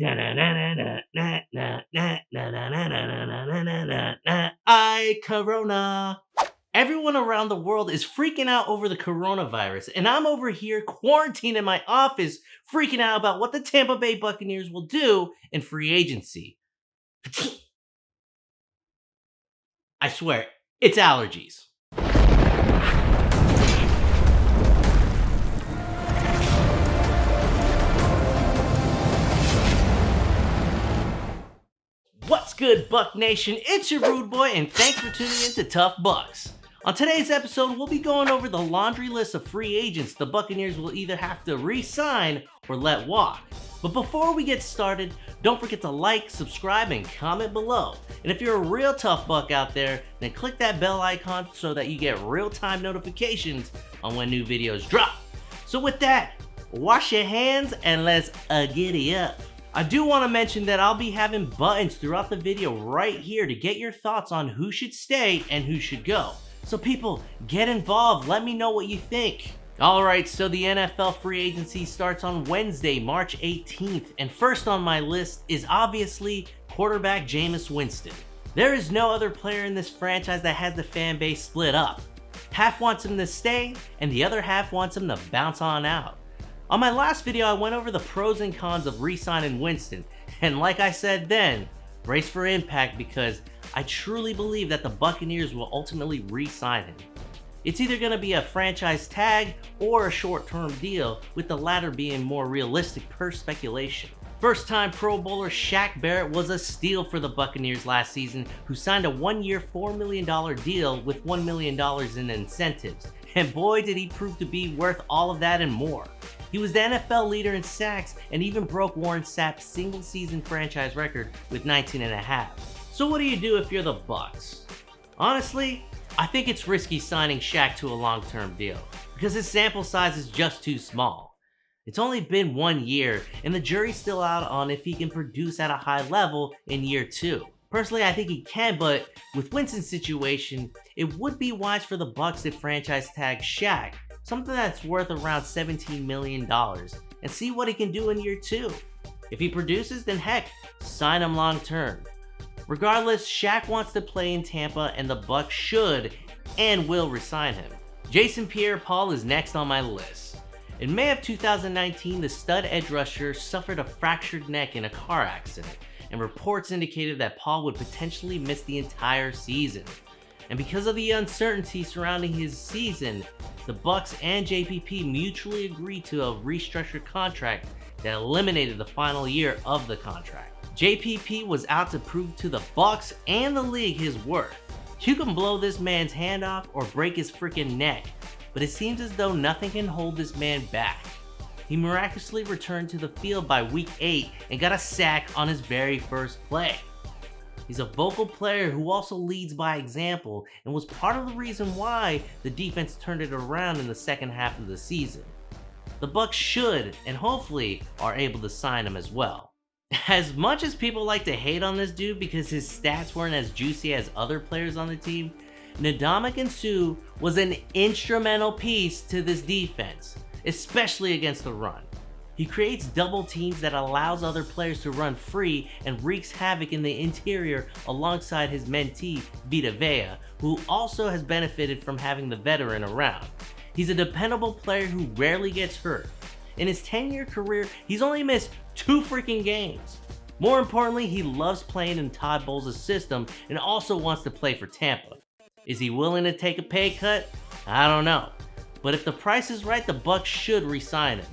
I Corona. Everyone around the world is freaking out over the coronavirus, and I'm over here quarantined in my office, freaking out about what the Tampa Bay Buccaneers will do in free agency. I swear, it's allergies. What's good, Buck Nation? It's your Rude Boy, and thanks for tuning in to Tuff Bucs. On today's episode, we'll be going over the laundry list of free agents the Buccaneers will either have to re-sign or let walk. But before we get started, don't forget to like, subscribe, and comment below. And if you're a real tough buck out there, then click that bell icon so that you get real-time notifications on when new videos drop. So with that, wash your hands and let's giddy up. I do want to mention that I'll be having buttons throughout the video right here to get your thoughts on who should stay and who should go. So people, get involved, let me know what you think. Alright, so the NFL free agency starts on Wednesday, March 18th, and first on my list is obviously quarterback Jameis Winston. There is no other player in this franchise that has the fan base split up. Half wants him to stay, and the other half wants him to bounce on out. On my last video, I went over the pros and cons of re-signing Winston, and like I said then, brace for impact because I truly believe that the Buccaneers will ultimately re-sign him. It's either going to be a franchise tag or a short-term deal, with the latter being more realistic per speculation. First-time Pro Bowler Shaq Barrett was a steal for the Buccaneers last season, who signed a one-year $4 million deal with $1 million in incentives, and boy did he prove to be worth all of that and more. He was the NFL leader in sacks and even broke Warren Sapp's single-season franchise record with 19.5. So what do you do if you're the Bucs? Honestly, I think it's risky signing Shaq to a long-term deal because his sample size is just too small. It's only been 1 year and the jury's still out on if he can produce at a high level in year 2. Personally, I think he can, but with Winston's situation, it would be wise for the Bucs to franchise tag Shaq, something that's worth around $17 million, and see what he can do in year 2. If he produces, then heck, sign him long term. Regardless, Shaq wants to play in Tampa and the Bucs should and will resign him. Jason Pierre-Paul is next on my list. In May of 2019, the stud edge rusher suffered a fractured neck in a car accident, and reports indicated that Paul would potentially miss the entire season. And because of the uncertainty surrounding his season, the Bucs and JPP mutually agreed to a restructured contract that eliminated the final year of the contract. JPP was out to prove to the Bucs and the league his worth. You can blow this man's hand off or break his freaking neck, but it seems as though nothing can hold this man back. He miraculously returned to the field by week 8 and got a sack on his very first play. He's a vocal player who also leads by example and was part of the reason why the defense turned it around in the second half of the season. The Bucs should and hopefully are able to sign him as well. As much as people like to hate on this dude because his stats weren't as juicy as other players on the team, Ndamukong Suh was an instrumental piece to this defense, especially against the run. He creates double teams that allows other players to run free and wreaks havoc in the interior alongside his mentee, Vita Vea, who also has benefited from having the veteran around. He's a dependable player who rarely gets hurt. In his 10-year career, he's only missed 2 freaking games. More importantly, he loves playing in Todd Bowles' system and also wants to play for Tampa. Is he willing to take a pay cut? I don't know. But if the price is right, the Bucs should re-sign him.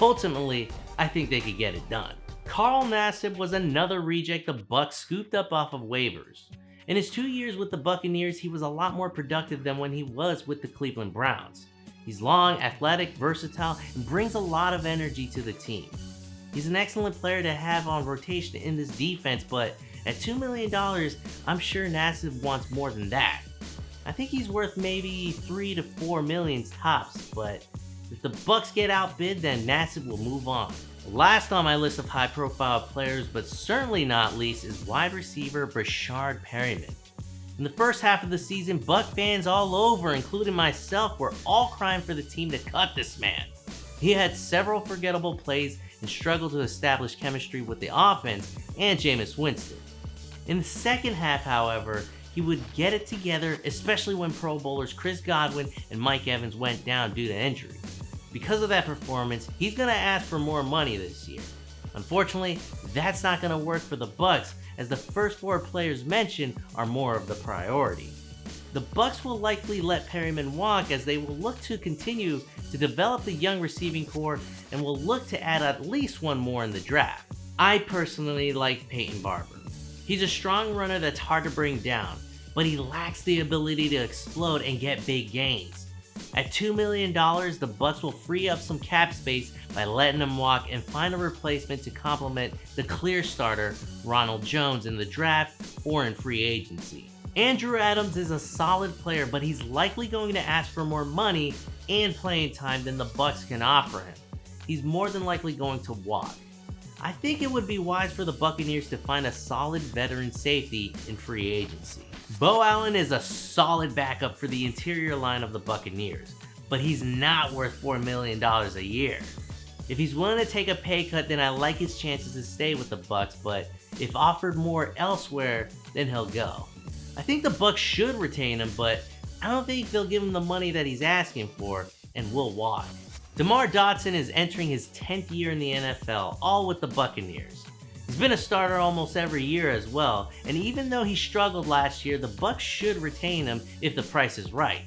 Ultimately, I think they could get it done. Carl Nassib was another reject the Bucs scooped up off of waivers. In his 2 years with the Buccaneers, he was a lot more productive than when he was with the Cleveland Browns. He's long, athletic, versatile, and brings a lot of energy to the team. He's an excellent player to have on rotation in this defense, but at $2 million, I'm sure Nassib wants more than that. I think he's worth maybe 3 to 4 million tops, but if the Bucs get outbid, then Nassib will move on. Last on my list of high-profile players, but certainly not least, is wide receiver Breshad Perriman. In the first half of the season, Buc fans all over, including myself, were all crying for the team to cut this man. He had several forgettable plays and struggled to establish chemistry with the offense and Jameis Winston. In the second half, however, he would get it together, especially when Pro Bowlers Chris Godwin and Mike Evans went down due to injury. Because of that performance, he's going to ask for more money this year. Unfortunately, that's not going to work for the Bucs, as the first 4 players mentioned are more of the priority. The Bucs will likely let Perryman walk, as they will look to continue to develop the young receiving core and will look to add at least one more in the draft. I personally like Peyton Barber. He's a strong runner that's hard to bring down, but he lacks the ability to explode and get big gains. At $2 million, the Bucs will free up some cap space by letting him walk and find a replacement to complement the clear starter, Ronald Jones, in the draft or in free agency. Andrew Adams is a solid player, but he's likely going to ask for more money and playing time than the Bucs can offer him. He's more than likely going to walk. I think it would be wise for the Buccaneers to find a solid veteran safety in free agency. Bo Allen is a solid backup for the interior line of the Buccaneers, but he's not worth $4 million a year. If he's willing to take a pay cut, then I like his chances to stay with the Bucs, but if offered more elsewhere, then he'll go. I think the Bucs should retain him, but I don't think they'll give him the money that he's asking for, and will walk. DeMar Dotson is entering his 10th year in the NFL, all with the Buccaneers. He's been a starter almost every year as well, and even though he struggled last year, the Bucs should retain him if the price is right.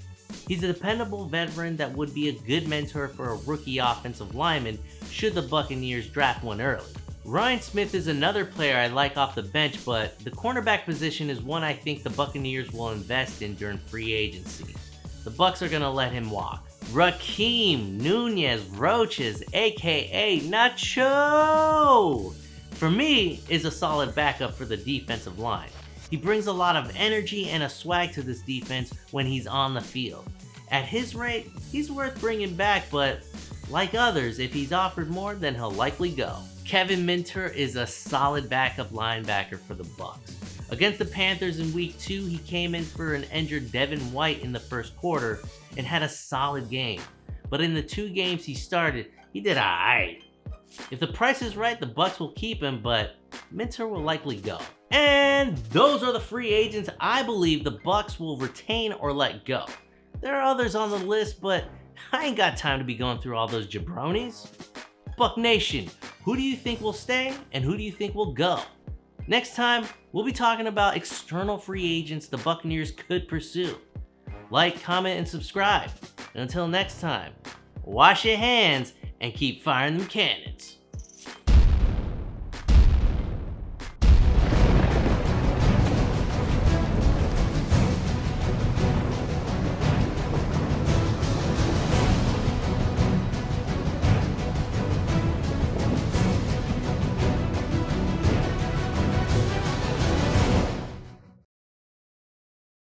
He's a dependable veteran that would be a good mentor for a rookie offensive lineman should the Buccaneers draft one early. Ryan Smith is another player I like off the bench, but the cornerback position is one I think the Buccaneers will invest in during free agency. The Bucs are going to let him walk. Raheem Nunez Roaches, aka Nacho, for me is a solid backup for the defensive line. He brings a lot of energy and a swag to this defense when he's on the field. At his rate, he's worth bringing back, but like others, if he's offered more, then he'll likely go. Kevin Minter is a solid backup linebacker for the Bucs. Against the Panthers in Week 2, he came in for an injured Devin White in the first quarter and had a solid game. But in the 2 games he started, he did alright. If the price is right, the Bucs will keep him, but Minter will likely go. And those are the free agents I believe the Bucs will retain or let go. There are others on the list, but I ain't got time to be going through all those jabronis. Buck Nation, who do you think will stay and who do you think will go? Next time, we'll be talking about external free agents the Buccaneers could pursue. Like, comment, and subscribe. And until next time, wash your hands and keep firing them cannons.